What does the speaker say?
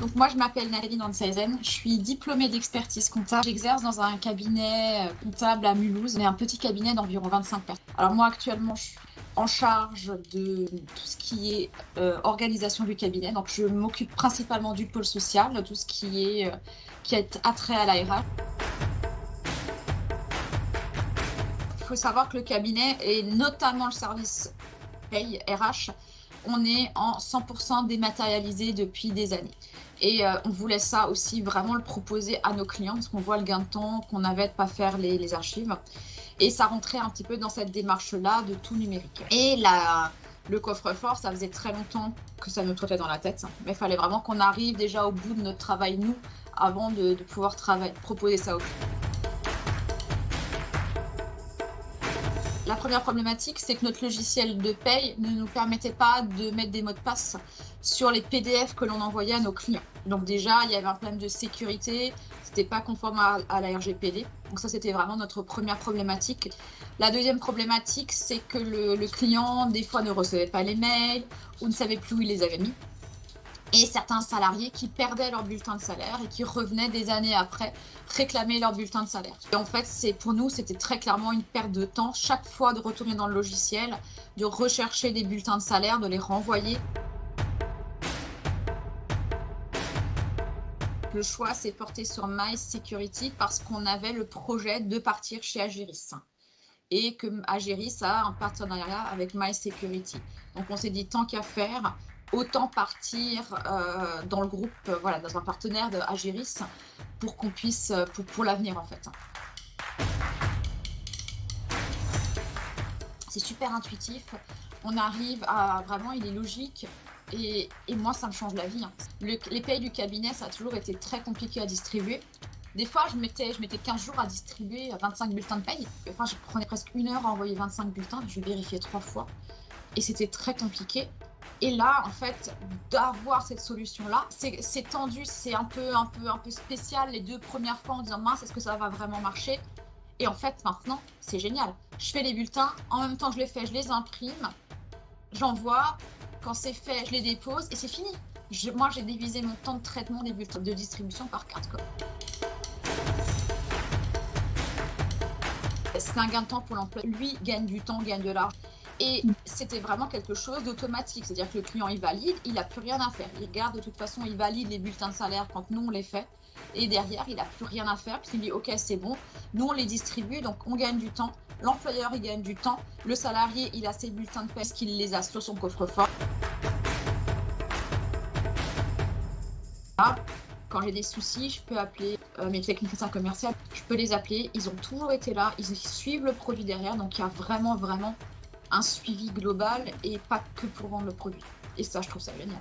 Donc moi, je m'appelle Nathalie Nanseisen, je suis diplômée d'expertise comptable. J'exerce dans un cabinet comptable à Mulhouse, mais un petit cabinet d'environ 25 personnes. Alors moi, actuellement, je suis en charge de tout ce qui est organisation du cabinet. Donc je m'occupe principalement du pôle social, de tout ce qui est attrait à la RH. Il faut savoir que le cabinet, et notamment le service paye RH, on est en 100% dématérialisé depuis des années. Et on voulait ça aussi vraiment le proposer à nos clients parce qu'on voit le gain de temps qu'on avait de ne pas faire les archives. Et ça rentrait un petit peu dans cette démarche-là de tout numérique. Et le coffre-fort, ça faisait très longtemps que ça nous trottait dans la tête. Mais il fallait vraiment qu'on arrive déjà au bout de notre travail, nous, avant de pouvoir proposer ça aux clients. La première problématique, c'est que notre logiciel de paye ne nous permettait pas de mettre des mots de passe sur les PDF que l'on envoyait à nos clients. Donc déjà, il y avait un problème de sécurité, c'était pas conforme à la RGPD. Donc ça, c'était vraiment notre première problématique. La deuxième problématique, c'est que le client, des fois, ne recevait pas les mails ou ne savait plus où il les avait mis. Et certains salariés qui perdaient leur bulletin de salaire et qui revenaient des années après réclamer leur bulletin de salaire. Et en fait, pour nous, c'était très clairement une perte de temps. Chaque fois de retourner dans le logiciel, de rechercher des bulletins de salaire, de les renvoyer. Le choix s'est porté sur MySecurity parce qu'on avait le projet de partir chez Ageris. Et que Ageris a un partenariat avec MySecurity. Donc on s'est dit, tant qu'à faire, autant partir dans le groupe, voilà, dans un partenaire de Ageris pour qu'on puisse, pour l'avenir en fait. C'est super intuitif, on arrive à vraiment, il est logique et moi ça me change la vie. Les payes du cabinet, ça a toujours été très compliqué à distribuer. Des fois, je mettais 15 jours à distribuer 25 bulletins de paye. Enfin, je prenais presque 1 heure à envoyer 25 bulletins, je vérifiais 3 fois et c'était très compliqué. Et là, en fait, d'avoir cette solution-là, c'est tendu, c'est un peu spécial les 2 premières fois en disant mince, est-ce que ça va vraiment marcher? Et en fait, maintenant, c'est génial. Je fais les bulletins, en même temps je les fais, je les imprime, j'envoie, quand c'est fait, je les dépose et c'est fini. Moi, j'ai divisé mon temps de traitement des bulletins de distribution par 4. C'est un gain de temps pour l'employeur. Lui gagne du temps, gagne de l'argent. Et c'était vraiment quelque chose d'automatique. C'est-à-dire que le client, il valide, il n'a plus rien à faire. Il regarde, de toute façon, il valide les bulletins de salaire quand nous, on les fait. Et derrière, il n'a plus rien à faire. Puis il dit, OK, c'est bon. Nous, on les distribue, donc on gagne du temps. L'employeur, il gagne du temps. Le salarié, il a ses bulletins de paie parce qu'il les a sur son coffre-fort. Quand j'ai des soucis, je peux appeler mes techniciens commerciaux. Je peux les appeler. Ils ont toujours été là. Ils suivent le produit derrière. Donc, il y a vraiment un suivi global et pas que pour vendre le produit. Et ça, je trouve ça génial.